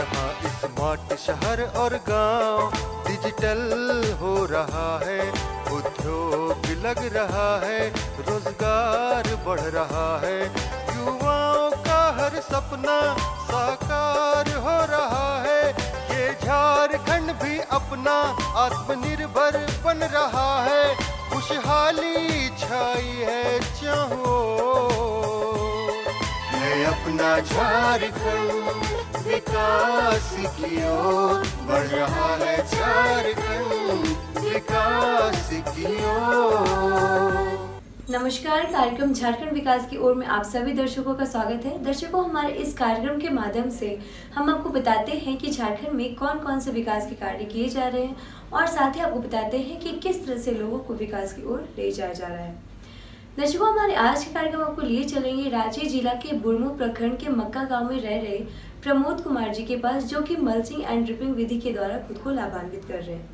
जहाँ स्मार्ट शहर और गांव डिजिटल हो रहा है, उद्योग लग रहा है, रोजगार बढ़ रहा है, युवाओं का हर सपना साकार हो रहा है। ये झारखंड भी अपना आत्मनिर्भर बन रहा है, खुशहाली छाई है चाहो है अपना झारखंड, विकास की ओर बढ़ रहा है झारखंड, विकास की ओर। नमस्कार, कार्यक्रम झारखंड विकास की ओर में आप सभी दर्शकों का स्वागत है। दर्शकों, हमारे इस कार्यक्रम के माध्यम से हम आपको बताते हैं कि झारखंड में कौन कौन से विकास के कार्य किए जा रहे हैं और साथ ही आपको बताते हैं कि किस तरह से लोगों को विकास की ओर ले जाया जा रहा है। दर्शकों, हमारे आज के कार्यक्रम आपको लिए चलेंगे रांची जिला के बुरमू प्रखंड के मक्का गांव में रह रहे प्रमोद कुमार जी के पास, जो कि मल्चिंग एंड ड्रिपिंग विधि के द्वारा खुद को लाभान्वित कर रहे हैं।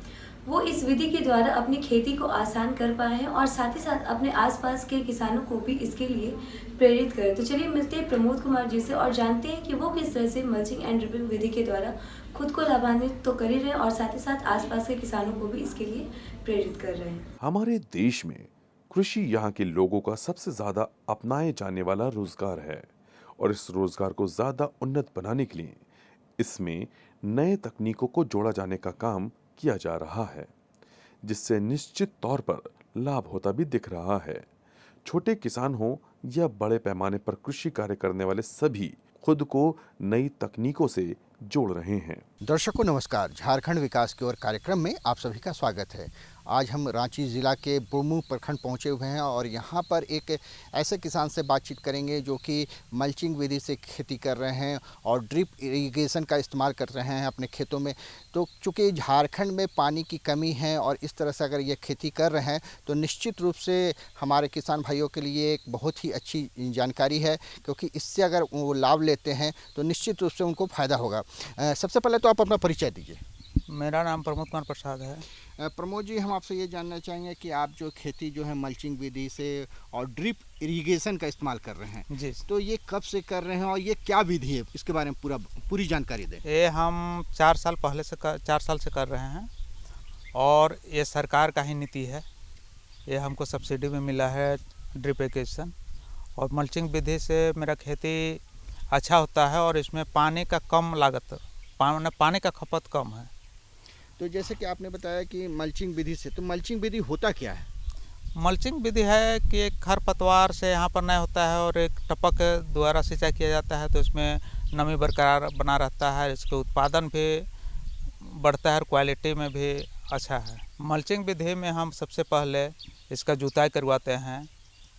वो इस विधि के द्वारा अपनी खेती को आसान कर पाए हैं और साथ ही साथ अपने आसपास के किसानों को भी इसके लिए प्रेरित करें। तो चलिए मिलते हैं प्रमोद कुमार जी से और जानते हैं कि वो किस तरह से मल्चिंग एंड ड्रिपिंग विधि के द्वारा खुद को लाभान्वित तो कर ही रहे हैं और साथ ही साथ आसपास के किसानों को भी इसके लिए प्रेरित कर रहे हैं। हमारे देश में कृषि यहाँ के लोगों का सबसे ज्यादा अपनाए जाने वाला रोजगार है और इस रोजगार को ज्यादा उन्नत बनाने के लिए इसमें नए तकनीकों को जोड़ा जाने का काम किया जा रहा है, जिससे निश्चित तौर पर लाभ होता भी दिख रहा है। छोटे किसान हो या बड़े पैमाने पर कृषि कार्य करने वाले सभी खुद को नई तकनीकों से जोड़ रहे हैं। दर्शकों नमस्कार, झारखंड विकास की ओर कार्यक्रम में आप सभी का स्वागत है। आज हम रांची ज़िला के बुरमू प्रखंड पहुंचे हुए हैं और यहां पर एक ऐसे किसान से बातचीत करेंगे जो कि मल्चिंग विधि से खेती कर रहे हैं और ड्रिप इरिगेशन का इस्तेमाल कर रहे हैं अपने खेतों में। तो चूँकि झारखंड में पानी की कमी है और इस तरह से अगर ये खेती कर रहे हैं तो निश्चित रूप से हमारे किसान भाइयों के लिए एक बहुत ही अच्छी जानकारी है, क्योंकि इससे अगर वो लाभ लेते हैं तो निश्चित रूप से उनको फ़ायदा होगा। सबसे पहले तो आप अपना परिचय दीजिए। मेरा नाम प्रमोद कुमार प्रसाद है। प्रमोद जी, हम आपसे ये जानना चाहेंगे कि आप जो खेती जो है मल्चिंग विधि से और ड्रिप इरिगेशन का इस्तेमाल कर रहे हैं जी, तो ये कब से कर रहे हैं और ये क्या विधि है, इसके बारे में पूरी जानकारी दें। ये हम 4 साल से कर रहे हैं और ये सरकार का ही नीति है। ये हमको सब्सिडी में मिला है ड्रिप इरिगेशन और मल्चिंग विधि से मेरा खेती अच्छा होता है और इसमें पानी का कम लागत, पानी का खपत कम है। तो जैसे कि आपने बताया कि मल्चिंग विधि से, तो मल्चिंग विधि होता क्या है? मल्चिंग विधि है कि एक खरपतवार से यहाँ पर नहीं होता है और एक टपक द्वारा सिंचाई किया जाता है, तो इसमें नमी बरकरार बना रहता है, इसके उत्पादन भी बढ़ता है और क्वालिटी में भी अच्छा है। मल्चिंग विधि में हम सबसे पहले इसका जुताई करवाते हैं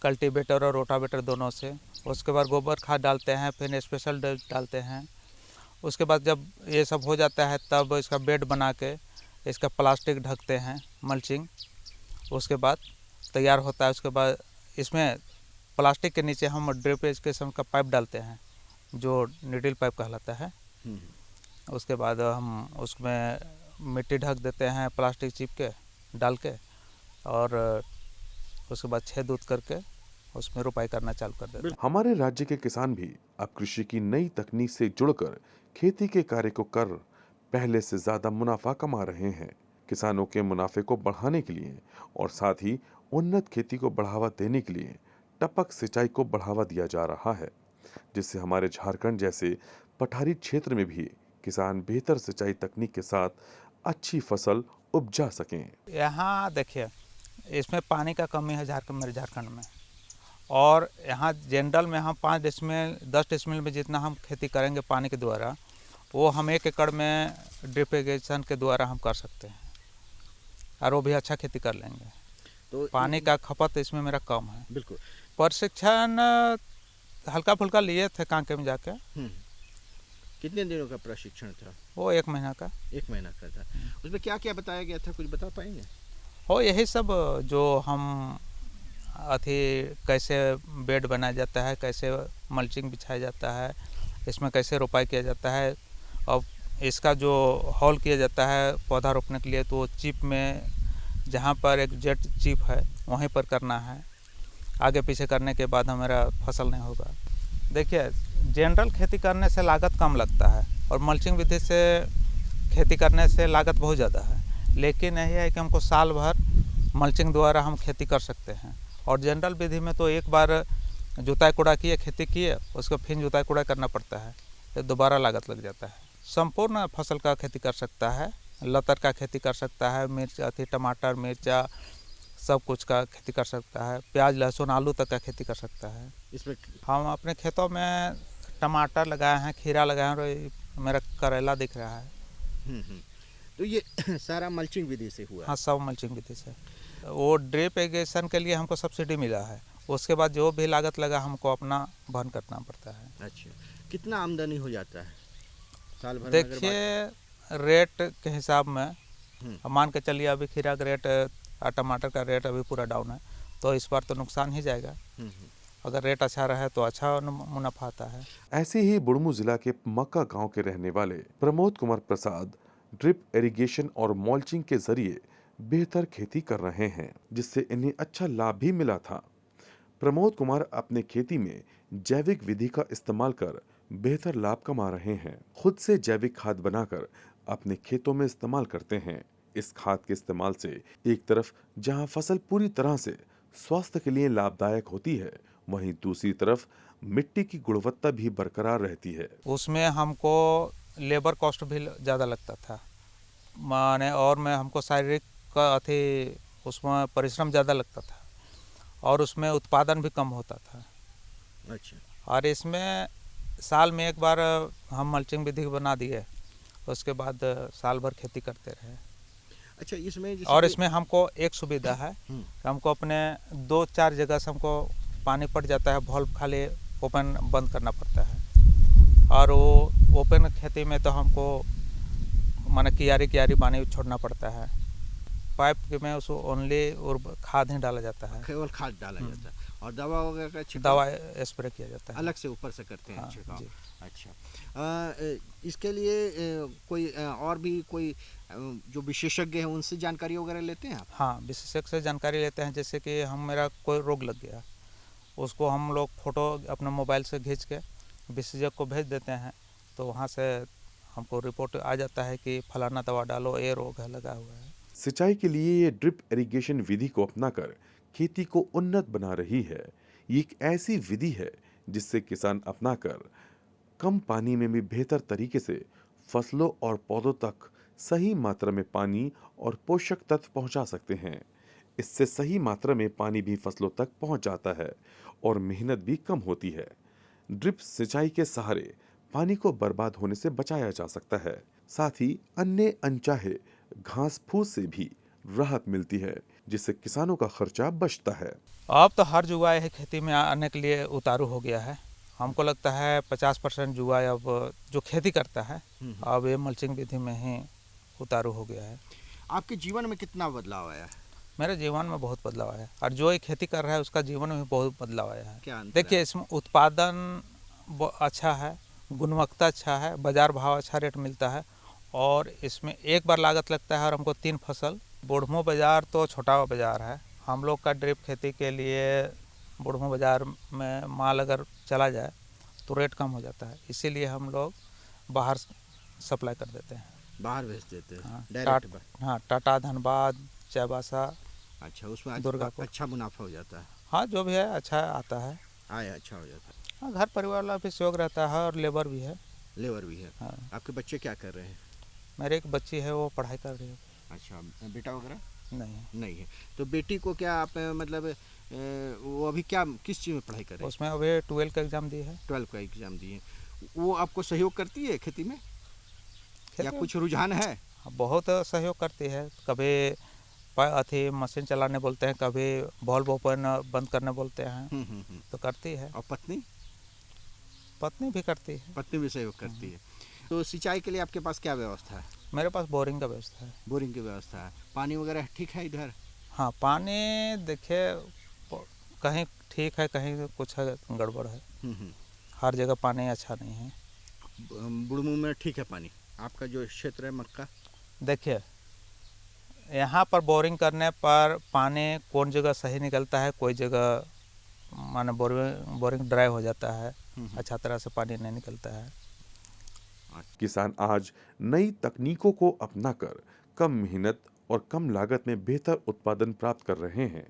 कल्टीवेटर और रोटावेटर दोनों से। उसके बाद गोबर खाद डालते हैं, फिर स्पेशल डालते हैं। उसके बाद जब ये सब हो जाता है तब इसका बेड बना के इसका प्लास्टिक ढकते हैं मल्चिंग। उसके बाद तैयार होता है। उसके बाद इसमें प्लास्टिक के नीचे हम ड्रिप इरिगेशन का पाइप डालते हैं जो नीडल पाइप कहलाता है। उसके बाद हम उसमें मिट्टी ढक देते हैं प्लास्टिक चिप के डाल के और उसके बाद छेद उद करके उसमें रोपाई करना चालू कर देते हैं। हमारे राज्य के किसान भी अब कृषि की नई तकनीक से जुड़कर खेती के कार्य को कर पहले से ज्यादा मुनाफा कमा रहे हैं। किसानों के मुनाफे को बढ़ाने के लिए और साथ ही उन्नत खेती को बढ़ावा देने के लिए टपक सिंचाई को बढ़ावा दिया जा रहा है, जिससे हमारे झारखंड जैसे पठारी क्षेत्र में भी किसान बेहतर सिंचाई तकनीक के साथ अच्छी फसल उपजा सकें। यहाँ देखिए, इसमें पानी का कमी है मेरे झारखंड में, और यहाँ जनरल में हम 5 डिसमिल 10 डिसमिल में जितना हम खेती करेंगे पानी के द्वारा, वो हम 1 एकड़ में ड्रिप इरिगेशन के द्वारा हम कर सकते हैं और वो भी अच्छा खेती कर लेंगे। तो पानी का खपत इसमें मेरा कम है। बिल्कुल। प्रशिक्षण हल्का फुल्का लिए थे कांके में जाके। कितने दिनों का प्रशिक्षण था? वो 1 महीना का। 1 महीना का था। उसमें क्या क्या बताया गया था, कुछ बता पाएंगे? हो यही सब जो हम कैसे बेड बनाया जाता है, कैसे मल्चिंग बिछाया जाता है, इसमें कैसे रोपाई किया जाता है। अब इसका जो हॉल किया जाता है पौधा रोपने के लिए, तो चिप में जहाँ पर एक जेट चिप है वहीं पर करना है। आगे पीछे करने के बाद हमारा फसल नहीं होगा। देखिए, जनरल खेती करने से लागत कम लगता है और मल्चिंग विधि से खेती करने से लागत बहुत ज़्यादा है, लेकिन यही है कि हमको साल भर मल्चिंग द्वारा हम खेती कर सकते हैं। और जनरल विधि में तो एक बार जुताई कुड़ा किए, खेती किए, उसको फिर जुताई कुड़ा करना पड़ता है, तो दोबारा लागत लग जाता है। संपूर्ण फसल का खेती कर सकता है, लतर का खेती कर सकता है, मिर्च टमाटर मिर्चा सब कुछ का खेती कर सकता है, प्याज लहसुन आलू तक का खेती कर सकता है। इसमें हम अपने खेतों में टमाटर लगाए हैं, खीरा लगाए हैं, और मेरा करेला दिख रहा है। तो ये सारा मल्चिंग विधि से हुआ? हाँ, सब मल्चिंग विधि से। वो ड्रिप इरिगेशन के लिए हमको सब्सिडी मिला है, उसके बाद जो भी लागत लगा हमको अपना वहन करना पड़ता है। अच्छा, कितना आमदनी हो जाता है साल भर? देखिए रेट के हिसाब में अब मान के चलिए अभी खीरा का रेट और टमाटर का रेट अभी पूरा डाउन है, तो इस बार तो नुकसान ही जाएगा। अगर रेट अच्छा रहे तो अच्छा मुनाफा आता है। ऐसे ही बुढ़मू जिला के मक्का गांव के रहने वाले प्रमोद कुमार प्रसाद ड्रिप इरिगेशन और मल्चिंग के जरिए बेहतर खेती कर रहे हैं, जिससे इन्हें अच्छा लाभ भी मिला था। प्रमोद कुमार अपने खेती में जैविक विधि का इस्तेमाल कर बेहतर लाभ कमा रहे हैं। खुद से जैविक खाद बनाकर अपने खेतों में इस्तेमाल करते हैं। इस खाद के इस्तेमाल से एक तरफ जहां फसल पूरी तरह से स्वास्थ्य के लिए लाभदायक होती है, वहीं दूसरी तरफ मिट्टी की गुणवत्ता भी बरकरार रहती है। उसमें हमको लेबर कॉस्ट भी ज़्यादा लगता था, माने और में हमको शारीरिक उसमें परिश्रम ज़्यादा लगता था, और उसमें उत्पादन भी कम होता था। अच्छा। और इसमें साल में एक बार हम मल्चिंग विधि बना दिए, उसके बाद साल भर खेती करते रहे। अच्छा, इसमें और इसमें हमको एक सुविधा है, हमको अपने 2-4 जगह से हमको पानी पड़ जाता है, वॉल्व खाली ओपन बंद करना पड़ता है। और वो ओपन खेती में तो हमको माने कियारी पानी छोड़ना पड़ता है। पाइप में उसको ओनली और खाद ही डाला जाता है, केवल खाद डाला जाता है, और दवा वगैरह का छिड़काव दवा स्प्रे किया जाता है, अलग से ऊपर से करते हैं। हाँ, छिड़काव। जी। अच्छा, इसके लिए कोई और भी कोई जो विशेषज्ञ हैं उनसे जानकारी वगैरह लेते हैं आप? हाँ, विशेषज्ञ से जानकारी लेते हैं। जैसे कि मेरा कोई रोग लग गया, उसको हम लोग फोटो अपने मोबाइल से खींच के विशेषज्ञ को भेज देते हैं, तो वहाँ से हमको रिपोर्ट आ जाता है कि फलाना दवा डालो, ये रोग है लगा हुआ है। सिंचाई के लिए ये ड्रिप इरिगेशन विधि को अपनाकर खेती को उन्नत बना रही है। ये एक ऐसी विधि है जिससे किसान अपनाकर कम पानी में भी बेहतर तरीके से फसलों और पौधों तक सही मात्रा में पानी और पोषक तत्व पहुंचा सकते हैं। इससे सही मात्रा में पानी भी फसलों तक पहुंच जाता है और मेहनत भी कम होती है। ड्रिप सिंचाई के सहारे पानी को बर्बाद होने से बचाया जा सकता है। साथ ही अन्य अनचाहे घास फूस से भी राहत मिलती है, जिससे किसानों का खर्चा बचता है। अब तो हर युवा है खेती में आने के लिए उतारू हो गया है। हमको लगता है 50% युवा अब जो खेती करता है अब ये मल्चिंग विधि में ही उतारू हो गया है। आपके जीवन में कितना बदलाव आया है? मेरे जीवन में बहुत बदलाव आया है, और जो ये खेती कर रहा है उसका जीवन में भी बहुत बदलाव आया है। क्या अंतर देखिए, इसमें उत्पादन अच्छा है, गुणवत्ता अच्छा है, बाजार भाव अच्छा रेट मिलता है, और इसमें एक बार लागत लगता है और हमको 3 फसल। बुढ़मू बाज़ार तो छोटा बाज़ार है, हम लोग का ड्रिप खेती के लिए बुढ़मू बाज़ार में माल अगर चला जाए तो रेट कम हो जाता है, इसीलिए हम लोग बाहर सप्लाई कर देते हैं, बाहर भेज देते हैं? हाँ, डायरेक्ट? हाँ, टाटा, धनबाद, चाईबासा। अच्छा, उसमें दुर्गापुर। अच्छा मुनाफा हो जाता है? हाँ, जो भी है अच्छा आता है। आय अच्छा हो जाता है। हाँ, घर परिवार वाला भी सहयोग रहता है और लेबर भी है। लेबर भी है। हाँ। आपके बच्चे क्या कर रहे हैं? मेरे एक बच्ची है, वो पढ़ाई कर रही है। अच्छा, बेटा वगैरह नहीं है? तो बेटी को क्या आप मतलब वो अभी क्या किस चीज़ में पढ़ाई कर रही है? उसमें अभी 12 का एग्ज़ाम दी है। 12 का एग्जाम दिए। वो आपको सहयोग करती है खेती में, या कुछ रुझान है? बहुत सहयोग करती है, कभी मशीन चलाने बोलते हैं, कभी बल्ब ओपन बंद करने बोलते हैं, तो करती है। और पत्नी? पत्नी भी करती है। पत्नी भी सहयोग करती है। तो सिंचाई के लिए आपके पास क्या व्यवस्था है? मेरे पास बोरिंग का व्यवस्था है। बोरिंग की व्यवस्था है। पानी वगैरह ठीक है इधर? हाँ, पानी देखिए कहीं ठीक है, कहीं कुछ है गड़बड़ है, हर जगह पानी अच्छा नहीं है। बुढ़मू में ठीक है पानी? आपका जो क्षेत्र है मक्का, देखिए यहाँ पर बोरिंग करने पर पानी कौन जगह सही निकलता है, कोई जगह माने बोरिंग ड्राई हो जाता है, अच्छा तरह से पानी नहीं निकलता है। किसान आज नई तकनीकों को अपनाकर कम मेहनत और कम लागत में बेहतर उत्पादन प्राप्त कर रहे हैं,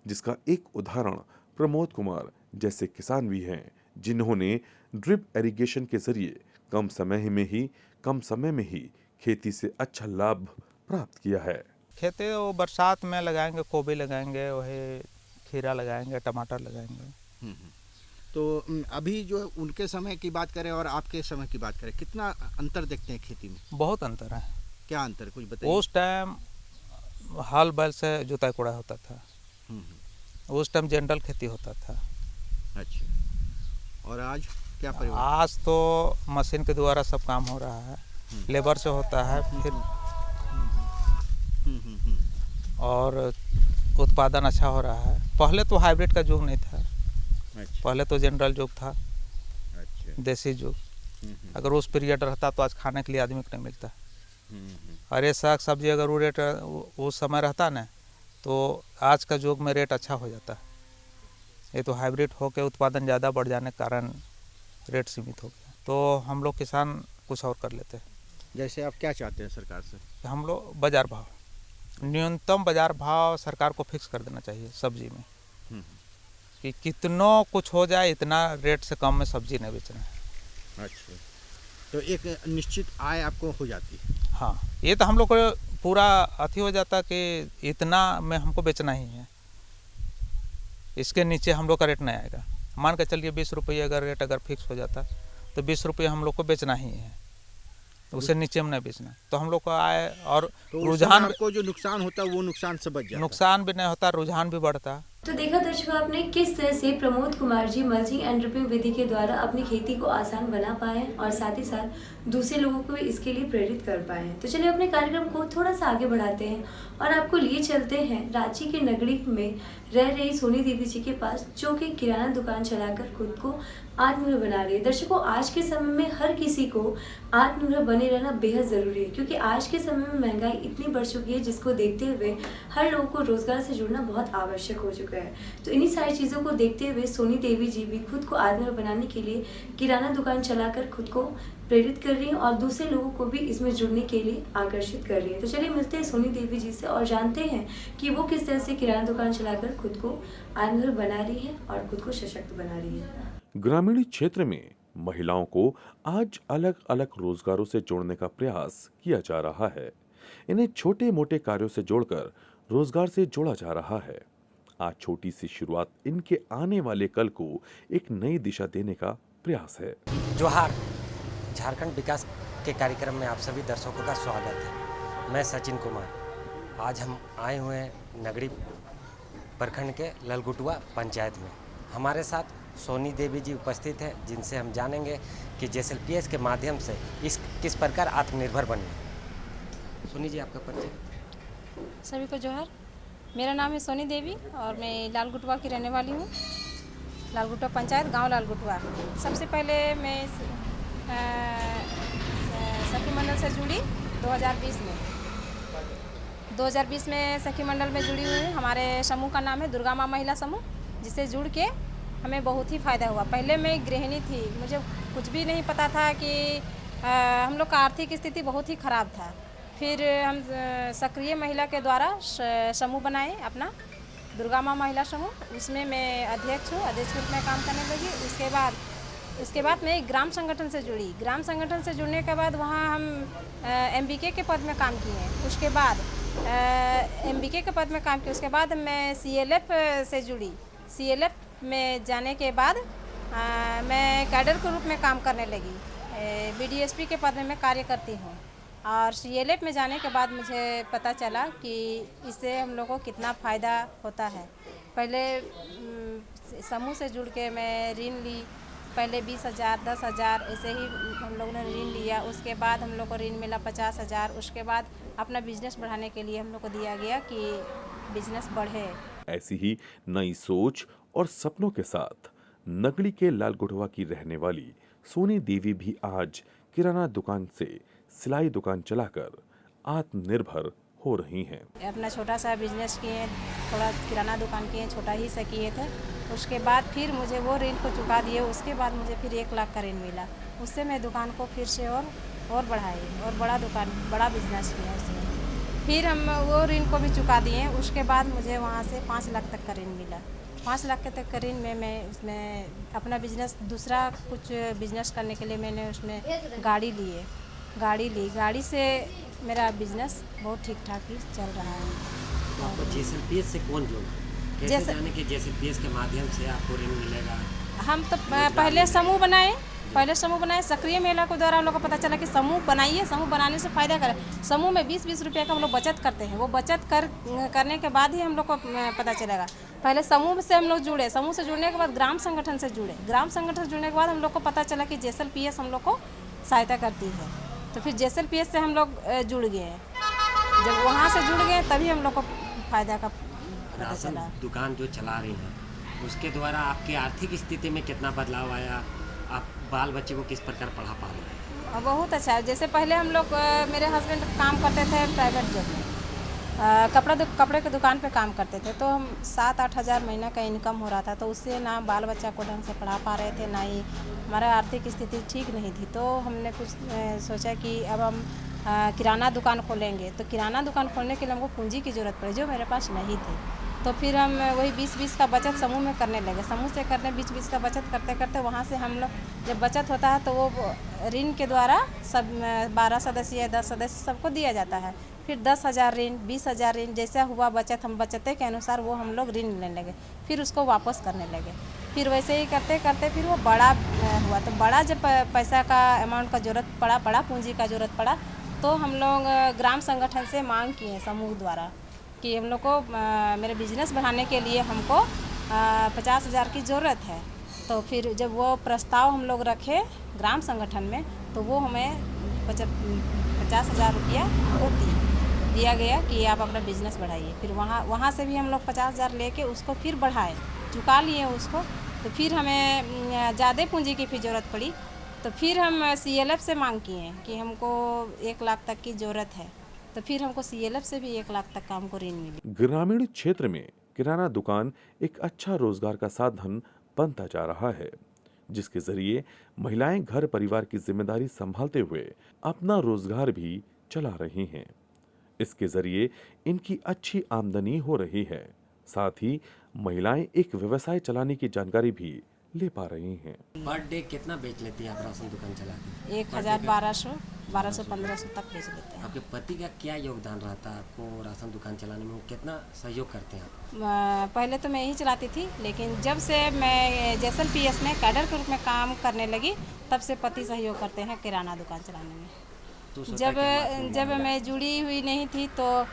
जिसका एक उदाहरण प्रमोद कुमार जैसे किसान भी हैं, जिन्होंने ड्रिप इरिगेशन के जरिए कम समय में ही खेती से अच्छा लाभ प्राप्त किया है। खेती वो बरसात में लगाएंगे, गोभी लगाएंगे, वही खीरा लगाएंगे, टमाटर लगाएंगे। तो अभी जो उनके समय की बात करें और आपके समय की बात करें, कितना अंतर देखते हैं खेती में? बहुत अंतर है। क्या अंतर, कुछ बताइए। उस टाइम हल बैल से जुताई कोड़ाई होता था, उस टाइम जनरल खेती होता था। अच्छा, और आज क्या परिवर्तन? आज तो मशीन के द्वारा सब काम हो रहा है, लेबर से होता है, फिर और उत्पादन अच्छा हो रहा है। पहले तो हाइब्रिड का युग नहीं था, पहले तो जनरल युग था, देसी युग। अगर उस पीरियड रहता तो आज खाने के लिए आदमी को नहीं मिलता। अरे साग सब्जी अगर वो रेट उस समय रहता ना, तो आज का युग में रेट अच्छा हो जाता। ये तो हाइब्रिड होकर उत्पादन ज़्यादा बढ़ जाने के कारण रेट सीमित हो गया, तो हम लोग किसान कुछ और कर लेते हैं। जैसे आप क्या चाहते हैं सरकार से? हम लोग बाज़ार भाव, न्यूनतम बाज़ार भाव सरकार को फिक्स कर देना चाहिए सब्जी में, कि कितना कुछ हो जाए, इतना रेट से कम में सब्जी नहीं बेचना है। अच्छा, तो एक निश्चित आय आपको हो जाती है। हाँ, ये तो हम लोग को पूरा अथी हो जाता कि इतना में हमको बेचना ही है, इसके नीचे हम लोग का रेट नहीं आएगा। मान के चलिए 20 रुपये अगर रेट अगर फिक्स हो जाता तो 20 रुपये हम लोग को बेचना ही है, उससे नीचे में नहीं बेचना। तो हम लोग को आए और तो रुझान, आपको जो नुकसान होता है वो नुकसान से बच जाता है। नुकसान भी नहीं होता, रुझान भी बढ़ता। तो देखा दर्शकों आपने किस तरह से Pramod Kumar ji mulching and dripping विधि के द्वारा अपनी खेती को आसान बना पाए हैं और साथ ही साथ दूसरे लोगों को भी इसके लिए प्रेरित कर पाए हैं। तो चलिए अपने कार्यक्रम को थोड़ा सा आगे बढ़ाते हैं और आपको लिए चलते हैं रांची के नगरी में रह रही सोनी देवी जी के पास, जो कि किराना दुकान चलाकर खुद को आत्मनिर्भर बना रही है। दर्शकों, आज के समय में हर किसी को आत्मनिर्भर बने रहना बेहद ज़रूरी है, क्योंकि आज के समय में महंगाई इतनी बढ़ चुकी है, जिसको देखते हुए हर लोगों को रोजगार से जुड़ना बहुत आवश्यक हो चुका है। तो इन्हीं सारी चीज़ों को देखते हुए सोनी देवी जी भी खुद को आत्मनिर्भर बनाने के लिए किराना दुकान चलाकर खुद को प्रेरित कर रही हैं और दूसरे लोगों को भी इसमें जुड़ने के लिए आकर्षित कर रही है। तो चलिए मिलते हैं सोनी देवी जी से और जानते हैं कि वो किस तरह से किराना दुकान चलाकर खुद को आत्मनिर्भर बना रही है और खुद को सशक्त बना रही है। ग्रामीण क्षेत्र में महिलाओं को आज अलग अलग रोजगारों से जोड़ने का प्रयास किया जा रहा है। इन्हें छोटे मोटे कार्यों से जोड़कर रोजगार से जोड़ा जा रहा है। आज छोटी सी शुरुआत इनके आने वाले कल को एक नई दिशा देने का प्रयास है। जोहार, झारखंड विकास के कार्यक्रम में आप सभी दर्शकों का स्वागत है। मैं सचिन कुमार। आज हम आए हुए हैं नगरी प्रखंड के ललगुटुआ पंचायत में। हमारे साथ सोनी देवी जी उपस्थित हैं, जिनसे हम जानेंगे कि JSLPS के माध्यम से किस प्रकार आत्मनिर्भर बने। सोनी जी, आपका परिचय। सभी को जोहार। मेरा नाम है सोनी देवी और मैं लालगुटवा की रहने वाली हूँ। लालगुटवा पंचायत, गांव लालगुटवा। सबसे पहले मैं सखी मंडल से जुड़ी 2020 में। 2020 में सखी मंडल में जुड़ी हुई हूँ। हमारे समूह का नाम है दुर्गा माँ महिला समूह, जिससे जुड़ के हमें बहुत ही फ़ायदा हुआ। पहले मैं गृहिणी थी, मुझे कुछ भी नहीं पता था कि हम लोग का आर्थिक स्थिति बहुत ही ख़राब था। फिर हम सक्रिय महिला के द्वारा समूह बनाए अपना, दुर्गा माँ महिला समूह। उसमें मैं अध्यक्ष हूँ, अध्यक्ष के रूप में काम करने लगी। उसके बाद मैं एक ग्राम संगठन से जुड़ी। ग्राम संगठन से जुड़ने के बाद वहाँ हम MBK के पद में काम किए। उसके बाद MBK के पद में काम किए। उसके बाद मैं CLF से जुड़ी। CLF में जाने के बाद मैं कैडर के रूप में काम करने लगी। BDSP के पद में मैं कार्य करती हूँ। और CLF में जाने के बाद मुझे पता चला कि इससे हम लोगों को कितना फ़ायदा होता है। पहले समूह से जुड़ के मैं ऋण ली। पहले 20,000, 10,000 ऐसे ही हम लोगों ने ऋण लिया। उसके बाद हम लोग को ऋण मिला 50,000। उसके बाद अपना बिजनेस बढ़ाने के लिए हम लोग को दिया गया कि बिजनेस बढ़े। ऐसी ही नई सोच और सपनों के साथ नगरी के लालगुटवा की रहने वाली सोनी देवी भी आज किराना दुकान से सिलाई दुकान चलाकर आत्मनिर्भर हो रही हैं। अपना छोटा सा बिजनेस किए, थोड़ा किराना दुकान किए, छोटा ही सा किए थे। उसके बाद फिर मुझे वो ऋण को चुका दिए, उसके बाद मुझे फिर 1 लाख का ऋण मिला। उससे मैं दुकान को फिर से और बढ़ाई और बड़ा बिजनेस किया उसमें। फिर हम वो ऋण को भी चुका दिए। उसके बाद मुझे वहाँ से 5 लाख तक का ऋण मिला। 5 लाख के तक का ऋण में मैं उसमें अपना बिजनेस, दूसरा कुछ बिजनेस करने के लिए मैंने उसमें गाड़ी ली। गाड़ी से मेरा बिजनेस बहुत ठीक ठाक ही चल रहा है। आपको JSLPS से कौन जोड़ा? कैसे जाने कि JSLPS के माध्यम से आपको ऋण मिलेगा? हम तो पहले समूह बनाए सक्रिय महिला को द्वारा हम लोग को पता चला कि समूह बनाइए, समूह बनाने से फ़ायदा करें। समूह में 20-20 रुपये का हम लोग बचत करते हैं। वो बचत करने के बाद ही हम लोग को पता चलेगा। पहले समूह से हम लोग जुड़े, समूह से जुड़ने के बाद ग्राम संगठन से जुड़े। ग्राम संगठन से जुड़ने के बाद हम लोग को पता चला कि JSLPS हम लोग को सहायता करती है। तो फिर JSLPS से हम लोग जुड़ गए। जब वहाँ से जुड़ गए तभी हम लोग को फ़ायदा का पता चला। दुकान जो चला रही हैं उसके द्वारा आपकी आर्थिक स्थिति में कितना बदलाव आया? आप बाल बच्चे को किस प्रकार पढ़ा पा रहे हैं? बहुत अच्छा है। जैसे पहले हम लोग, मेरे हस्बैंड काम करते थे प्राइवेट जॉब में, कपड़े की दुकान पे काम करते थे। तो हम 7-8 हज़ार महीना का इनकम हो रहा था। तो उससे ना बाल बच्चा को ढंग से पढ़ा पा रहे थे, ना ही हमारा आर्थिक स्थिति ठीक नहीं थी। तो हमने कुछ सोचा कि अब हम किराना दुकान खोलेंगे। तो किराना दुकान खोलने के लिए हमको पूंजी की ज़रूरत पड़ी, जो मेरे पास नहीं थी। तो फिर हम वही 20-20 का बचत समूह में करने लगे। समूह से करने 20-20 का बचत करते करते वहाँ से हम लोग जब बचत होता है तो वो ऋण के द्वारा सब 12 सदस्य 10 सदस्य सबको दिया जाता है। फिर 10,000 ऋण, 20,000 ऋण, जैसा हुआ बचत, हम बचते के अनुसार वो हम लोग ऋण लेने लगे, फिर उसको वापस करने लगे। फिर वैसे ही करते करते फिर वो बड़ा हुआ। तो बड़ा जब पैसा का अमाउंट का ज़रूरत पड़ा, बड़ा पूंजी का ज़रूरत पड़ा, तो हम लोग ग्राम संगठन से मांग किए समूह द्वारा कि हम लोग को मेरे बिजनेस बढ़ाने के लिए हमको 50,000 की ज़रूरत है। तो फिर जब वो प्रस्ताव हम लोग रखे ग्राम संगठन में, तो वो हमें 50,000 रुपया को दिया गया कि आप अपना बिजनेस बढ़ाइए। फिर वहाँ से भी हम लोग 50,000 लेके उसको फिर बढ़ाए, चुका लिए उसको। तो फिर हमें ज़्यादा पूंजी की फिर ज़रूरत पड़ी। तो फिर हम CLF से मांग किए कि हमको 1 लाख तक की ज़रूरत है। तो फिर हमको CLF से भी 1 लाख तक का हमको ऋण मिली। ग्रामीण क्षेत्र में किराना दुकान एक अच्छा रोजगार का साधन बनता जा रहा है, जिसके जरिए महिलाएं घर परिवार की जिम्मेदारी संभालते हुए अपना रोजगार भी चला रही हैं। इसके जरिए इनकी अच्छी आमदनी हो रही है। साथ ही महिलाएं एक व्यवसाय चलाने की जानकारी भी ले पा रही हैं। पर डे कितना बेच लेती हैं आप राशन दुकान चला के? 1,1200-1,200-1,500 तक बेच लेते हैं। आपके पति का क्या योगदान रहता है आपको राशन दुकान चलाने में? वो कितना सहयोग करते हैं आप? पहले तो मैं ही चलाती थी, लेकिन जब से मैं JSLPS में कैडर के रूप में काम करने लगी, तब से पति सहयोग करते हैं किराना दुकान चलाने में। तो जब मैं जुड़ी हुई नहीं थी तो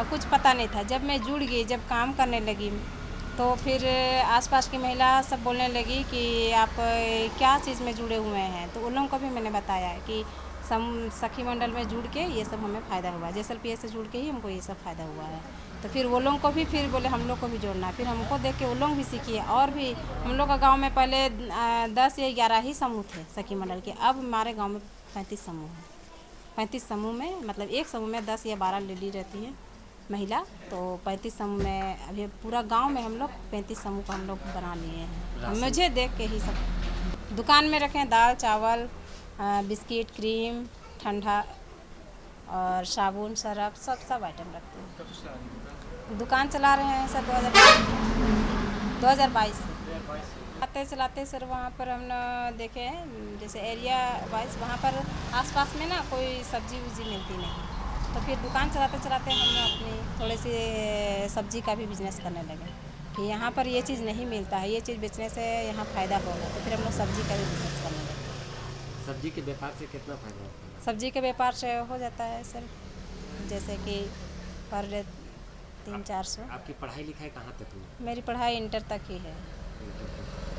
कुछ पता नहीं था। जब मैं जुड़ गई, जब काम करने लगी, तो फिर आसपास की महिला सब बोलने लगी कि आप क्या चीज़ में जुड़े हुए हैं। तो उन लोगों को भी मैंने बताया कि सखी मंडल में जुड़ के ये सब हमें फ़ायदा हुआ, JSLPS से जुड़ के ही हमको ये सब फ़ायदा हुआ है। तो फिर वो लोगों को भी फिर बोले हम लोग को भी जोड़ना। फिर हमको देख के वो लोग भी सीखिए। और भी हम लोग का गाँव में पहले 10 या 11 ही समूह थे सखी मंडल के। अब हमारे गाँव में 35 समूह हैं। 35 समूह में मतलब एक समूह में 10 या 12 लेडी रहती हैं महिला। तो 35 समूह में अभी पूरा गांव में हम लोग 35 समूह का हम लोग बना लिए हैं। मुझे देख के ही सब दुकान में रखें, दाल चावल, बिस्किट, क्रीम, ठंडा और साबुन, सरफ, सब आइटम रखते हैं। दुकान चला रहे हैं सर 2022 से। चलाते सर वहाँ पर हम देखे हैं, जैसे एरिया वाइज वहाँ पर आसपास में ना कोई सब्जी वब्जी मिलती नहीं। तो फिर दुकान चलाते चलाते हम अपनी थोड़ी सी सब्जी का भी बिजनेस करने लगे कि यहाँ पर ये चीज़ नहीं मिलता है, ये चीज़ बेचने से यहाँ फ़ायदा होगा। तो फिर हम लोग सब्जी का भी बिजनेस करने लगे। सब्जी के व्यापार से कितना फायदा होता है? सब्जी के व्यापार से हो जाता है सर, जैसे कि पर 300-400। आपकी पढ़ाई लिखाई कहाँ तक हुई? मेरी पढ़ाई इंटर तक ही है।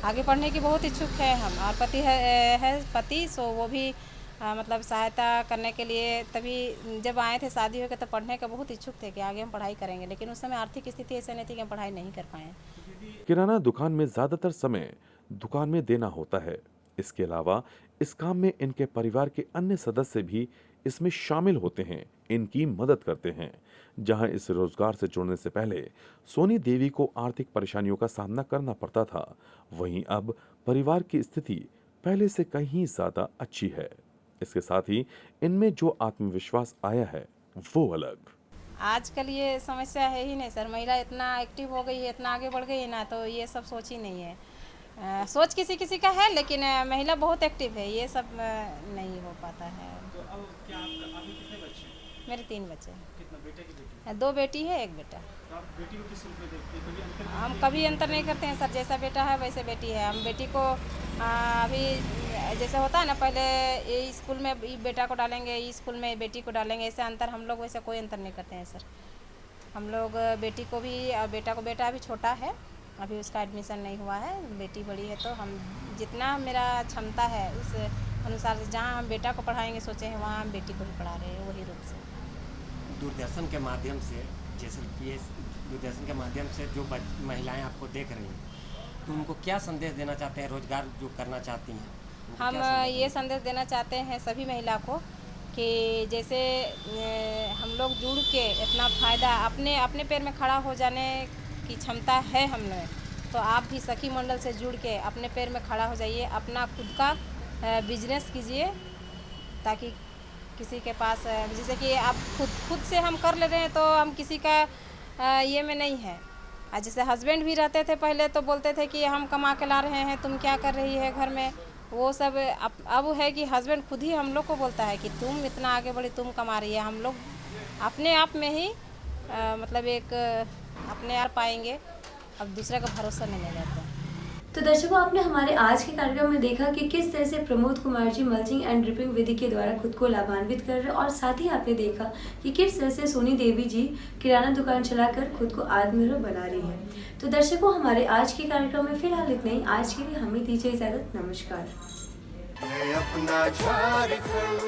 आगे पढ़ने की बहुत इच्छुक है हम। और पति है पति, सो वो भी मतलब सहायता करने के लिए तभी जब आए थे शादी होकर, तो पढ़ने का बहुत इच्छुक थे कि आगे हम पढ़ाई करेंगे। लेकिन उस समय आर्थिक स्थिति ऐसे नहीं थी कि हम पढ़ाई नहीं कर पाए। किराना दुकान में ज्यादातर समय दुकान में देना होता है, इसके अलावा इस काम में इनके परिवार के अन्य सदस्य भी इसमें शामिल होते हैं, इनकी मदद करते हैं। जहां इस रोजगार से जुड़ने से पहले सोनी देवी को आर्थिक परेशानियों का सामना करना पड़ता था, वहीं अब परिवार की स्थिति पहले से कहीं ज्यादा अच्छी है। इसके साथ ही इनमें जो आत्मविश्वास आया है वो अलग। आजकल ये समस्या है ही नहीं सर, महिला इतना एक्टिव हो गई है, इतना आगे बढ़ गई है ना, तो ये सब सोच ही नहीं है। सोच किसी किसी का है, लेकिन महिला बहुत एक्टिव है, ये सब नहीं हो पाता है। तो अब क्या अभी कितने बच्चे हैं? मेरे 3 बच्चे हैं। कितना बेटे की बेटी? 2 बेटी है, 1 बेटा। तो आप बेटी को किस रूप में देखते हैं? कभी अंतर हम कभी अंतर नहीं करते हैं सर, जैसा बेटा है वैसे बेटी है। हम बेटी को अभी जैसे होता है ना, पहले ये स्कूल में बेटा को डालेंगे, ये स्कूल में बेटी को डालेंगे, ऐसे अंतर हम लोग वैसे कोई अंतर नहीं करते हैं सर। हम लोग बेटी को भी, बेटा को, बेटा अभी छोटा है, अभी उसका एडमिशन नहीं हुआ है, बेटी बड़ी है, तो हम जितना मेरा क्षमता है उस अनुसार से जहाँ हम बेटा को पढ़ाएंगे सोचे हैं, वहाँ हम बेटी को भी पढ़ा रहे हैं वही रूप से। दूरदर्शन के माध्यम से, जैसे कि ये दूरदर्शन के माध्यम से जो महिलाएं आपको देख रही हैं, तो उनको क्या संदेश देना चाहते हैं? रोजगार जो करना चाहती हैं, उनको हम क्या संदेश ये संदेश देना चाहते हैं सभी महिला को कि जैसे हम लोग जुड़ के इतना फ़ायदा, अपने पैर में खड़ा हो जाने की क्षमता है हमें, तो आप भी सखी मंडल से जुड़ के अपने पैर में खड़ा हो जाइए, अपना खुद का बिजनेस कीजिए, ताकि किसी के पास, जैसे कि आप खुद से हम कर ले रहे हैं, तो हम किसी का ये में नहीं है। जैसे हस्बैंड भी रहते थे पहले, तो बोलते थे कि हम कमा के ला रहे हैं, तुम क्या कर रही है घर में, वो सब अब है कि हस्बैंड खुद ही हम लोग को बोलता है कि तुम इतना आगे बढ़ी, तुम कमा रही है। हम लोग अपने आप में ही मतलब एक अपने आप पाएंगे, अब दूसरे का भरोसा नहीं रहता। तो दर्शकों, आपने हमारे आज के कार्यक्रम में देखा कि किस तरह से Pramod Kumar ji mulching and dripping विधि के द्वारा खुद को लाभान्वित कर रहे हैं, और साथ ही आपने देखा कि किस तरह से सोनी देवी जी किराना दुकान चलाकर खुद को आत्मनिर्भर बना रही है। तो दर्शकों, हमारे आज के कार्यक्रम में फिलहाल इतना ही। आज के लिए हमें दीजिए इजाजत। नमस्कार। है अपना झारखंड।